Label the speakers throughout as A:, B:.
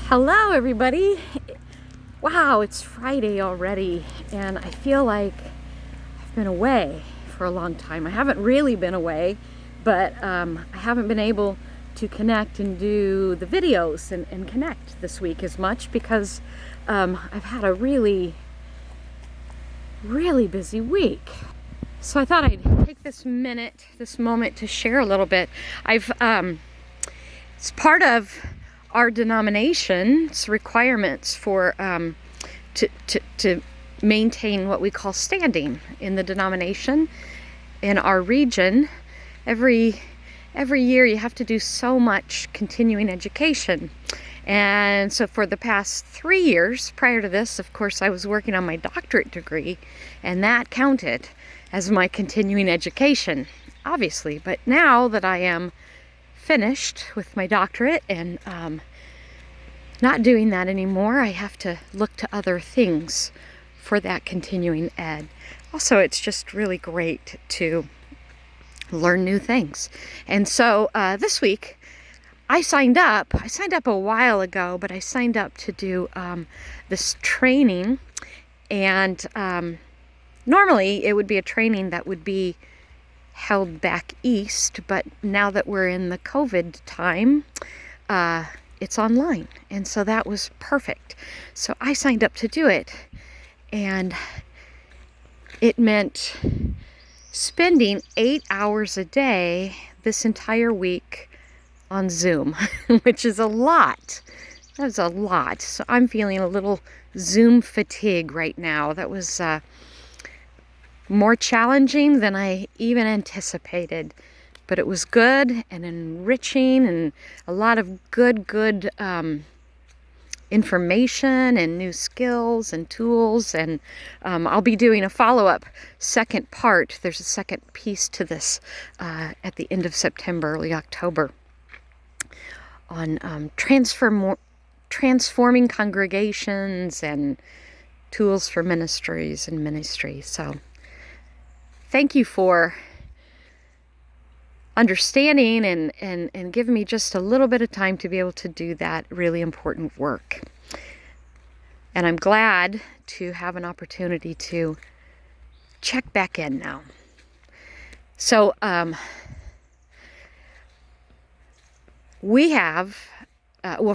A: Hello everybody. Wow, it's Friday already and I feel like I've been away for a long time. I haven't really been away, but I haven't been able to connect and do the videos and connect this week as much because I've had a really busy week. So I thought I'd take this moment to share a little bit. It's part of our denomination's requirements for to maintain what we call standing in the denomination in our region. Every year you have to do so much continuing education. And so for the past 3 years prior to this, of course, I was working on my doctorate degree, and that counted as my continuing education, obviously. But now that I am finished with my doctorate and not doing that anymore, I have to look to other things for that continuing ed. Also, it's just really great to learn new things. And so this week I signed up a while ago, but I signed up to do this training. And normally it would be a training that would be held back east, but now that we're in the COVID time, it's online. And so that was perfect. So I signed up to do it, and it meant spending 8 hours a day this entire week on Zoom, which is a lot. That's a lot. So I'm feeling a little Zoom fatigue right now. That was more challenging than I even anticipated, but it was good and enriching and a lot of good information and new skills and tools. And I'll be doing a follow-up second part. There's a second piece to this at the end of September, early October, on transforming congregations and tools for ministries and ministry. So thank you for understanding and giving me just a little bit of time to be able to do that really important work. And I'm glad to have an opportunity to check back in now. So we have,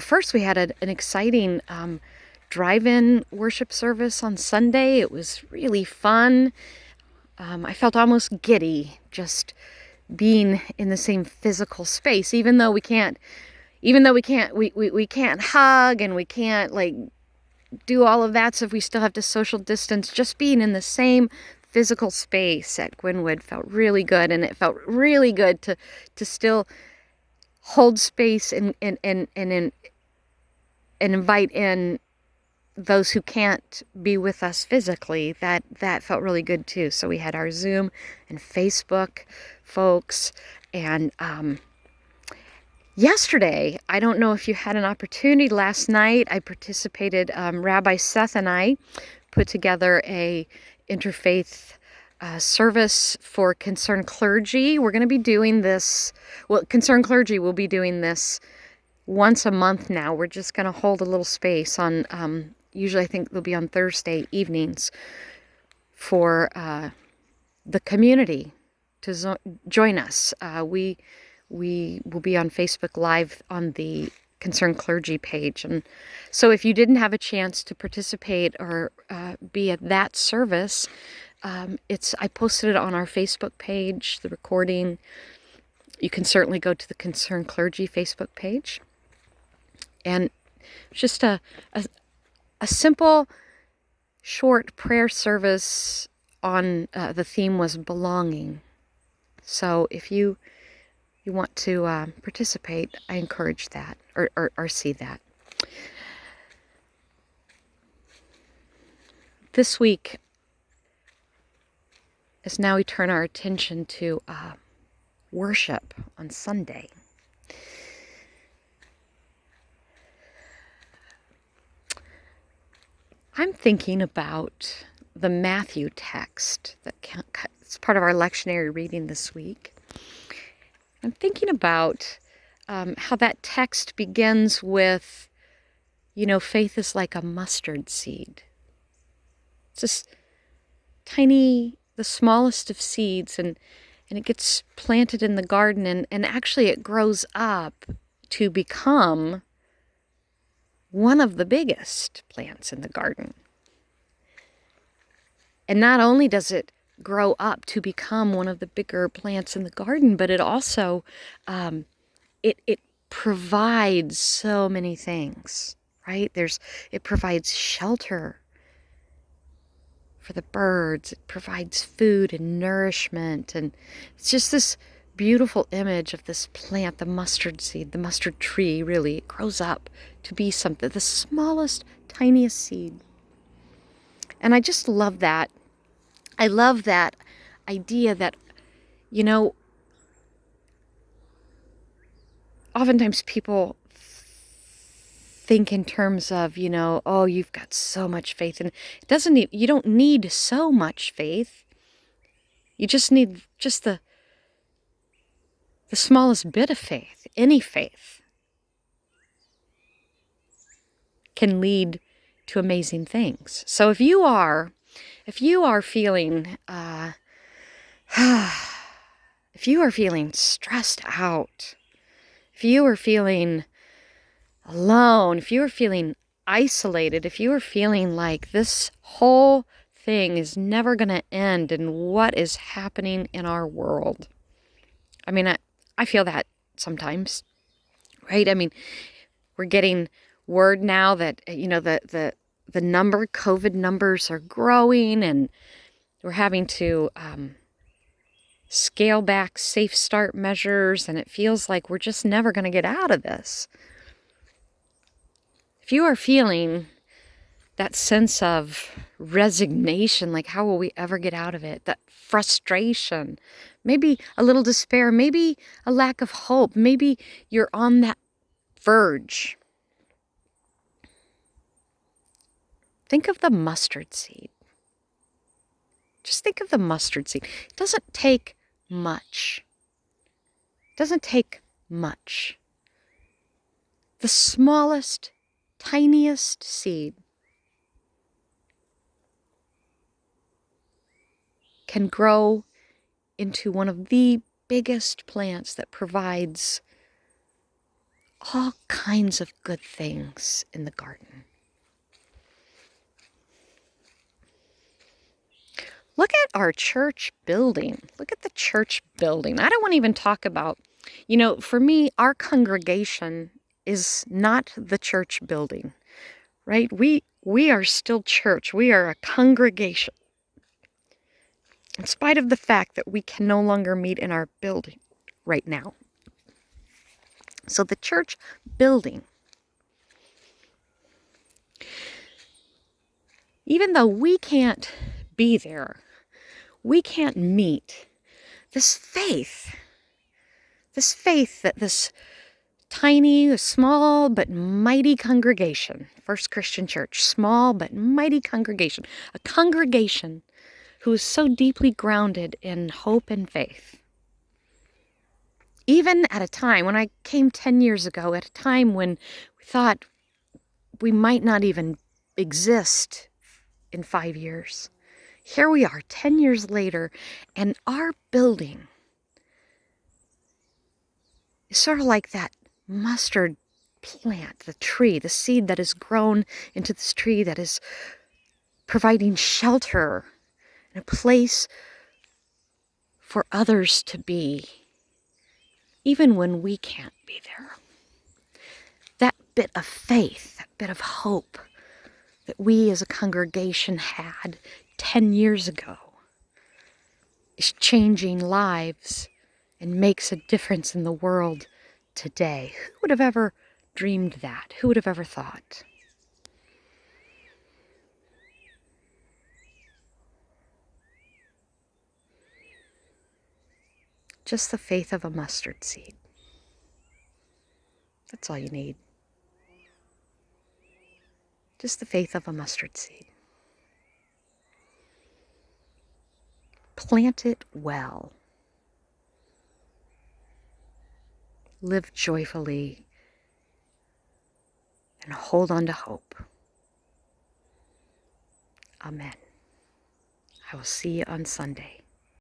A: first we had an exciting drive-in worship service on Sunday. It was really fun. I felt almost giddy just being in the same physical space, even though we can't hug and we can't like do all of that stuff. We still have to social distance. Just being in the same physical space at Gwynwood felt really good, and it felt really good to still hold space and invite in those who can't be with us physically. That felt really good too. So we had our Zoom and Facebook folks, and yesterday, I don't know if you had an opportunity, last night I participated, Rabbi Seth and I put together a interfaith service for Concerned Clergy. We're going to be doing this, Concerned Clergy will be doing this once a month now. We're just going to hold a little space on, usually I think they'll be on Thursday evenings for the community to join us. We will be on Facebook Live on the Concerned Clergy page. And so if you didn't have a chance to participate or be at that service, I posted it on our Facebook page, the recording. You can certainly go to the Concerned Clergy Facebook page. And just a simple, short prayer service on the theme was belonging. So if you want to participate, I encourage that or see that. This week, as now we turn our attention to worship on Sunday. I'm thinking about the Matthew text it's part of our lectionary reading this week. I'm thinking about how that text begins with faith is like a mustard seed. It's this tiny, the smallest of seeds, and it gets planted in the garden, and actually it grows up to become one of the biggest plants in the garden. And not only does it grow up to become one of the bigger plants in the garden, but it also it provides so many things, right? It provides shelter for the birds. It provides food and nourishment, and it's just this beautiful image of this plant, the mustard seed, the mustard tree. Really, it grows up to be something, the smallest, tiniest seed. And I just love that. I love that idea that, oftentimes people think in terms of, oh, you've got so much faith. And you don't need so much faith. You just need just the smallest bit of faith. Any faith can lead to amazing things. So if you are feeling, if you are feeling stressed out, if you are feeling alone, if you are feeling isolated, if you are feeling like this whole thing is never going to end and what is happening in our world. I mean, I feel that sometimes, right? I mean, we're getting word now that, the COVID numbers are growing, and we're having to scale back safe start measures, and it feels like we're just never going to get out of this. If you are feeling that sense of resignation, like how will we ever get out of it? That frustration, maybe a little despair, maybe a lack of hope, maybe you're on that verge. Think of the mustard seed. Just think of the mustard seed. It doesn't take much. It doesn't take much. The smallest, tiniest seed can grow into one of the biggest plants that provides all kinds of good things in the garden. Look at our church building. Look at the church building. I don't want to even talk about, for me, our congregation is not the church building, right? We are still church. We are a congregation. In spite of the fact that we can no longer meet in our building right now. So the church building, even though we can't be there, we can't meet, this faith that this tiny, small but mighty congregation, First Christian Church, small but mighty congregation, a congregation who is so deeply grounded in hope and faith. Even at a time, when I came 10 years ago, at a time when we thought we might not even exist in 5 years, here we are 10 years later, and our building is sort of like that mustard plant, the tree, the seed that has grown into this tree that is providing shelter and a place for others to be, even when we can't be there. That bit of faith, that bit of hope that we as a congregation had 10 years ago is changing lives and makes a difference in the world today. Who would have ever dreamed that? Who would have ever thought? Just the faith of a mustard seed. That's all you need. Just the faith of a mustard seed. Plant it well. Live joyfully and hold on to hope. Amen. I will see you on Sunday.